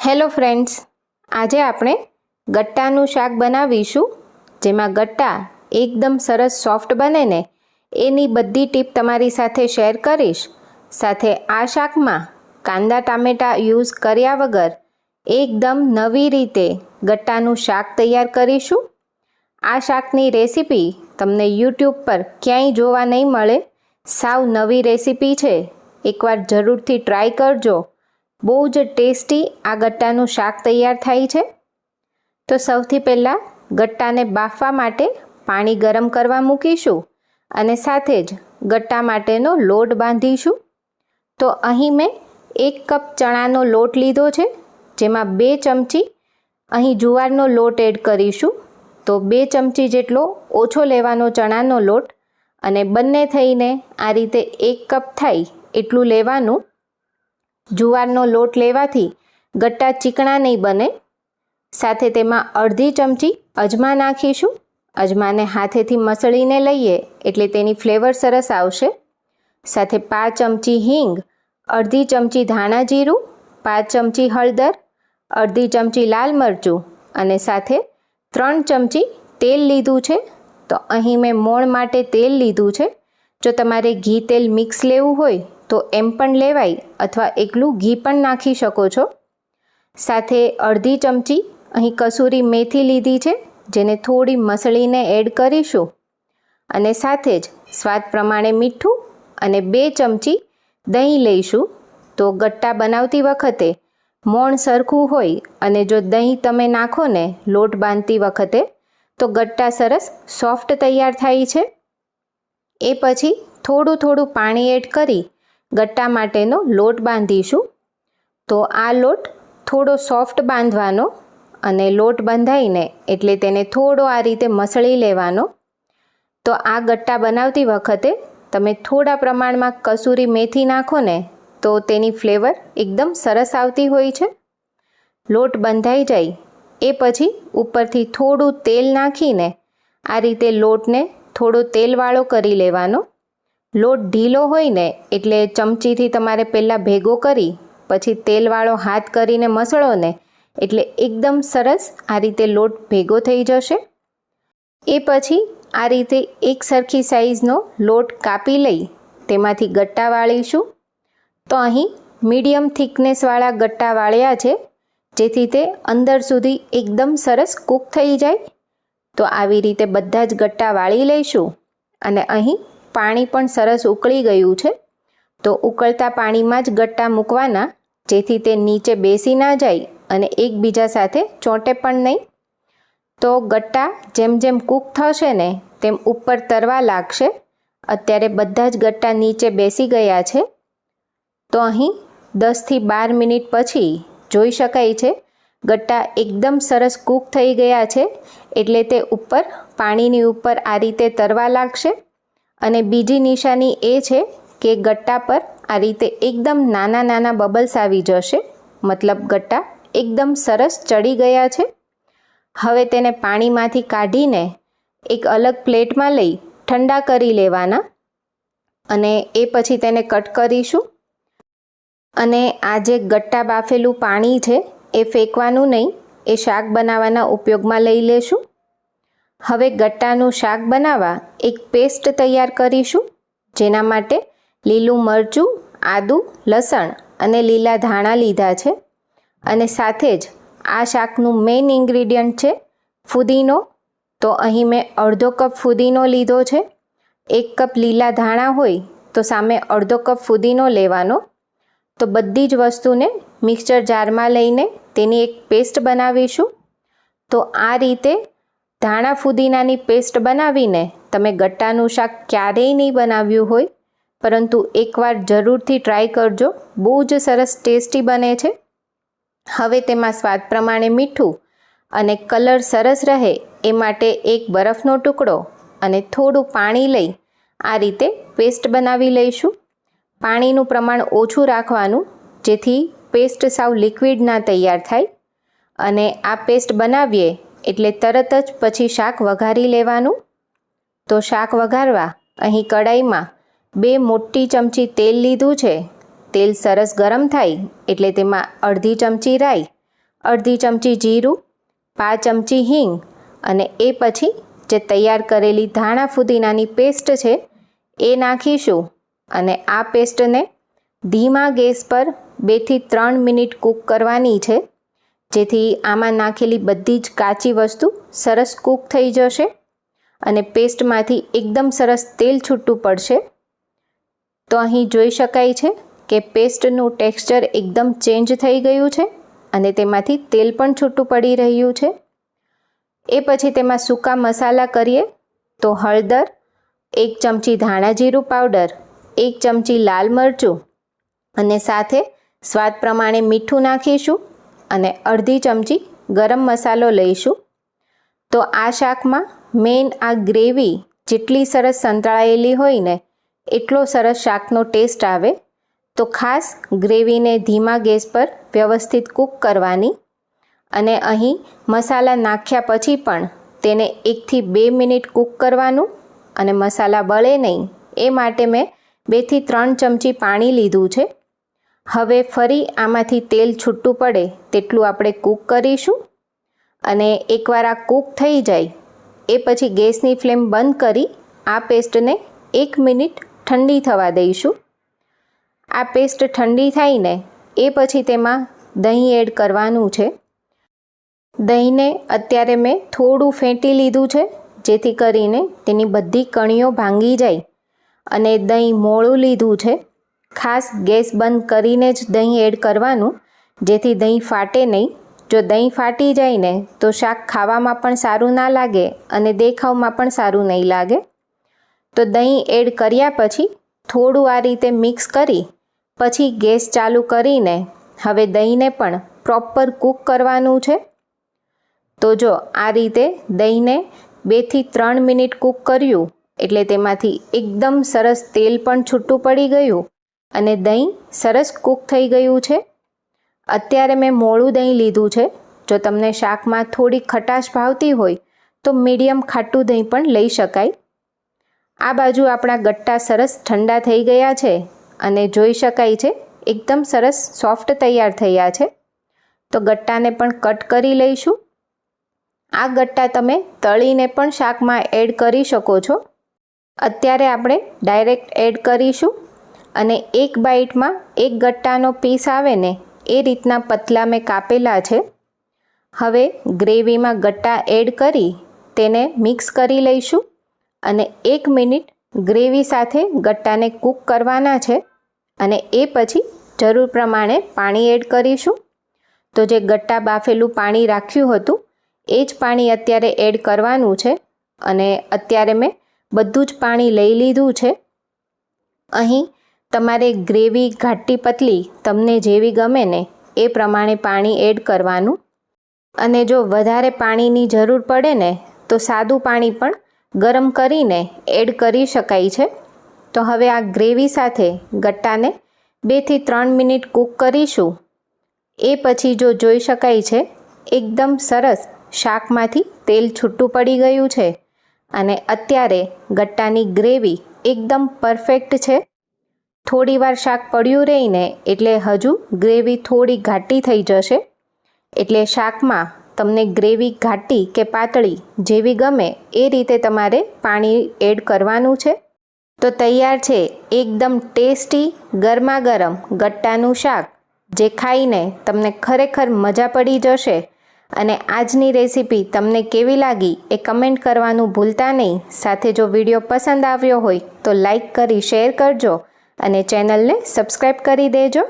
Hello friends, આજે આપણે ગટ્ટાનું શાક બનાવીશું, જેમાં ગટ્ટા એકદમ સરસ સોફ્ટ બને ને એની બધી ટીપ તમારી સાથે શેર કરીશ. સાથે આ શાકમાં કાંદા ટામેટાં યુઝ કર્યા વગર એકદમ નવી રીતે ગટ્ટાનું શાક તૈયાર કરીશું. આ શાકની રેસીપી તમને યુટ્યુબ પર ક્યાંય જોવા નહીં મળે. સાવ નવી રેસીપી છે, એકવાર જરૂરથી ટ્રાય કરજો. બહુ જ ટેસ્ટી આ ગટ્ટાનું શાક તૈયાર થાય છે. તો સૌથી પહેલાં ગટ્ટાને બાફવા માટે પાણી ગરમ કરવા મૂકીશું અને સાથે જ ગટ્ટા માટેનો લોટ બાંધીશું. તો અહીં મેં 1 કપ ચણાનો લોટ લીધો છે, જેમાં 2 ચમચી અહીં જુવારનો લોટ એડ કરીશું. તો 2 ચમચી જેટલો ઓછો લેવાનો ચણાનો લોટ અને બંને થઈને આ રીતે 1 કપ થાય એટલું લેવાનું. જુવારનો લોટ લેવાથી ગટ્ટા ચીકણા નહીં બને. સાથે તેમાં અડધી ચમચી અજમા નાખીશું. અજમાને હાથેથી મસળીને લઈએ એટલે તેની ફ્લેવર સરસ આવશે. સાથે 5 ચમચી હિંગ, અડધી ચમચી ધાણા જીરું, 5 ચમચી હળદર, અડધી ચમચી લાલ મરચું અને સાથે 3 ચમચી તેલ લીધું છે. તો અહીં મેં મોણ માટે તેલ લીધું છે. જો તમારે ઘી તેલ મિક્સ લેવું હોય તો એમ પણ લેવાય, અથવા એકલું ઘી પણ નાખી શકો છો. સાથે અડધી ચમચી અહીં કસૂરી મેથી લીધી છે, જેને થોડી મસળીને એડ કરીશું. અને સાથે જ સ્વાદ પ્રમાણે મીઠું અને 2 ચમચી દહીં લઈશું. તો ગટ્ટા બનાવતી વખતે મોણ સરખું હોય અને જો દહીં તમે નાખો ને લોટ બાંધતી વખતે તો ગટ્ટા સરસ સોફ્ટ તૈયાર થાય છે. એ પછી થોડું થોડું પાણી એડ કરી ગટ્ટા માટેનો લોટ બાંધીશું. તો આ લોટ થોડો સોફ્ટ બાંધવાનો અને લોટ બંધાઈને એટલે તેને થોડો આ રીતે મસળી લેવાનો. તો આ ગટ્ટા બનાવતી વખતે તમે થોડા પ્રમાણમાં કસૂરી મેથી નાખો ને તો તેની ફ્લેવર એકદમ સરસ આવતી હોય છે. લોટ બંધાઈ જાય એ પછી ઉપરથી થોડું તેલ નાખીને આ રીતે લોટને થોડો તેલવાળો કરી લેવાનો. લોટ ઢીલો હોય ને એટલે ચમચીથી તમારે પહેલાં ભેગો કરી પછી તેલવાળો હાથ કરીને મસળો ને એટલે એકદમ સરસ આ રીતે લોટ ભેગો થઈ જશે. એ પછી આ રીતે એક સરખી સાઈઝનો લોટ કાપી લઈ તેમાંથી ગટ્ટા વાળીશું. તો અહીં મીડિયમ થિકનેસવાળા ગટ્ટા વાળ્યા છે, જેથી તે અંદર સુધી એકદમ સરસ કૂક થઈ જાય. તો આવી રીતે બધા જ ગટ્ટા વાળી લઈશું. અને અહીં પાણી પણ સરસ ઉકળી ગયું છે. તો ઉકળતા પાણીમાં જ ગટ્ટા મૂકવાના, જેથી તે નીચે બેસી ના જાય અને એકબીજા સાથે ચોંટે પણ નહીં. તો ગટ્ટા જેમ જેમ કૂક થશે ને તેમ ઉપર તરવા લાગશે. અત્યારે બધા જ ગટ્ટા નીચે બેસી ગયા છે. તો અહીં 10થી 12 મિનિટ પછી જોઈ શકાય છે ગટ્ટા એકદમ સરસ કૂક થઈ ગયા છે. એટલે તે ઉપર પાણીની ઉપર આ રીતે તરવા લાગશે. અને બીજી નિશાની એ છે કે ગટ્ટા પર આ રીતે એકદમ નાના નાના બબલ્સ આવી જશે, મતલબ ગટ્ટા એકદમ સરસ ચડી ગયા છે. હવે તેને પાણીમાંથી કાઢીને એક અલગ પ્લેટમાં લઈ ઠંડા કરી લેવાના અને એ પછી તેને કટ કરીશું. અને આ જે ગટ્ટા બાફેલું પાણી છે એ ફેંકવાનું નહીં, એ શાક બનાવવાના ઉપયોગમાં લઈ લેશું. હવે ગટ્ટાનું શાક બનાવવા એક પેસ્ટ તૈયાર કરીશું, જેના માટે લીલું મરચું, આદું, લસણ અને લીલા ધાણા લીધા છે. અને સાથે જ આ શાકનું મેઇન ઇન્ગ્રીડિયન્ટ છે ફુદીનો. તો અહીં મેં અડધો કપ ફુદીનો લીધો છે. 1 કપ લીલા ધાણા હોય તો સામે અડધો કપ ફુદીનો લેવાનો. તો બધી જ વસ્તુને મિક્સર જારમાં લઈને તેની એક પેસ્ટ બનાવીશું. તો આ રીતે ધાણા ફુદીનાની પેસ્ટ બનાવીને તમે ગટ્ટાનું શાક ક્યારેય નહીં બનાવ્યું હોય, પરંતુ એકવાર જરૂરથી ટ્રાય કરજો. બહુ જ સરસ ટેસ્ટી બને છે. હવે તેમાં સ્વાદ પ્રમાણે મીઠું અને કલર સરસ રહે એ માટે 1 બરફનો ટુકડો અને થોડું પાણી લઈ આ રીતે પેસ્ટ બનાવી લઈશું. પાણીનું પ્રમાણ ઓછું રાખવાનું, જેથી પેસ્ટ સાવ લિક્વિડ ના તૈયાર થાય. અને આ પેસ્ટ બનાવીએ એટલે તરત જ પછી શાક વઘારી લેવાનું. તો શાક વઘારવા અહીં કડાઈમાં 2 મોટી ચમચી તેલ લીધું છે. તેલ સરસ ગરમ થાય એટલે તેમાં અડધી ચમચી રાઈ અડધી ચમચી જીરું, 5 ચમચી હિંગ અને એ પછી જે તૈયાર કરેલી ધાણા ફુદીનાની પેસ્ટ છે એ નાખીશું અને આ પેસ્ટને ધીમા ગેસ પર 2 થી 3 મિનિટ કૂક કરવાની છે, જેથી આમાં નાખેલી બધી જ કાચી વસ્તુ સરસ કૂક થઈ જશે અને પેસ્ટમાંથી એકદમ સરસ તેલ છૂટું પડશે. તો અહીં જોઈ શકાય છે કે પેસ્ટનું ટેક્સચર એકદમ ચેન્જ થઈ ગયું છે અને તેમાંથી તેલ પણ છૂટું પડી રહ્યું છે. એ પછી તેમાં સૂકા મસાલા કરીએ તો હળદર, 1 ચમચી ધાણા જીરું પાવડર, 1 ચમચી લાલ મરચું અને સાથે સ્વાદ પ્રમાણે મીઠું નાખીશું અને અડધી ચમચી ગરમ મસાલો લઈશું. તો આ શાકમાં મેઇન આ ગ્રેવી જેટલી સરસ સંતળાયેલી હોય ને એટલો સરસ શાકનો ટેસ્ટ આવે. તો ખાસ ગ્રેવીને ધીમા ગેસ પર વ્યવસ્થિત કૂક કરવાની અને અહીં મસાલા નાખ્યા પછી પણ તેને 1 થી 2 મિનિટ કૂક કરવાનું અને મસાલા બળે નહીં એ માટે મેં 2 થી 3 ચમચી પાણી લીધું છે. હવે ફરી આમાંથી તેલ છૂટું પડે તેટલું આપણે કૂક કરીશું અને એકવાર આ કૂક થઈ જાય એ પછી ગેસની ફ્લેમ બંધ કરી આ પેસ્ટને 1 મિનિટ ઠંડી થવા દઈશું. આ પેસ્ટ ઠંડી થાય ને એ પછી તેમાં દહીં એડ કરવાનું છે. દહીંને અત્યારે મેં થોડું ફેંટી લીધું છે, જેથી કરીને તેની બધી કણીઓ ભાંગી જાય અને દહીં મોળું લીધું છે. ખાસ ગેસ બંધ કરીને જ દહીં એડ કરવાનું, જેથી દહીં ફાટે નહીં. જો દહીં ફાટી જાય ને તો શાક ખાવામાં પણ સારું ના લાગે અને દેખાવમાં પણ સારું નહીં લાગે. તો દહીં એડ કર્યા પછી થોડું આ રીતે મિક્સ કરી પછી ગેસ ચાલુ કરીને હવે દહીંને પણ પ્રોપર કૂક કરવાનું છે. તો જો આ રીતે દહીંને 2 થી 3 મિનિટ કૂક કર્યું એટલે તેમાંથી એકદમ સરસ તેલ પણ છૂટું પડી ગયું અને દહીં સરસ કૂક થઈ ગયું છે. અત્યારે મેં મોળું દહીં લીધું છે. જો તમને શાકમાં થોડી ખટાશ ભાવતી હોય તો મીડિયમ ખાટું દહીં પણ લઈ શકાય. આ બાજુ આપણા ગટ્ટા સરસ ઠંડા થઈ ગયા છે અને જોઈ શકાય છે એકદમ સરસ સોફ્ટ તૈયાર થયા છે. તો ગટ્ટાને પણ કટ કરી લઈશું. આ ગટ્ટા તમે તળીને પણ શાકમાં એડ કરી શકો છો. અત્યારે આપણે ડાયરેક્ટ એડ કરીશું અને એક બાઈટમાં એક ગટ્ટાનો પીસ આવે ને એ રીતના પતલા મેં કાપેલા છે. હવે ગ્રેવીમાં ગટ્ટા એડ કરી તેને મિક્સ કરી લઈશું અને 1 મિનિટ ગ્રેવી સાથે ગટ્ટાને કૂક કરવાના છે અને એ પછી જરૂર પ્રમાણે પાણી એડ કરીશું. તો જે ગટ્ટા બાફેલું પાણી રાખ્યું હતું એ જ પાણી અત્યારે એડ કરવાનું છે અને અત્યારે મેં બધું જ પાણી લઈ લીધું છે. અહીં તમારે ગ્રેવી ઘાટી પતલી તમને જેવી ગમે ને એ પ્રમાણે પાણી એડ કરવાનું અને જો વધારે પાણીની જરૂર પડે ને તો સાદું પાણી પણ ગરમ કરીને એડ કરી શકાય છે. તો હવે આ ગ્રેવી સાથે ગટ્ટાને 2 થી 3 મિનિટ કૂક કરીશું. એ પછી જો જોઈ શકાય છે એકદમ સરસ શાકમાંથી તેલ છૂટું પડી ગયું છે અને અત્યારે ગટ્ટાની ગ્રેવી એકદમ પરફેક્ટ છે. થોડીવાર શાક પડ્યું રહીને એટલે હજુ ગ્રેવી થોડી ઘાટી થઈ જશે. એટલે શાકમાં તમને ગ્રેવી ઘાટી કે પાતળી જેવી ગમે એ રીતે તમારે પાણી એડ કરવાનું છે. તો તૈયાર છે એકદમ ટેસ્ટી ગરમા ગરમ ગટ્ટાનું શાક, જે ખાઈને તમને ખરેખર મજા પડી જશે. અને આજની રેસીપી તમને કેવી લાગી એ કમેન્ટ કરવાનું ભૂલતા નહીં. સાથે જો વિડીયો પસંદ આવ્યો હોય તો લાઈક કરી શેર કરજો અને ચેનલને સબસ્ક્રાઈબ કરી દેજો.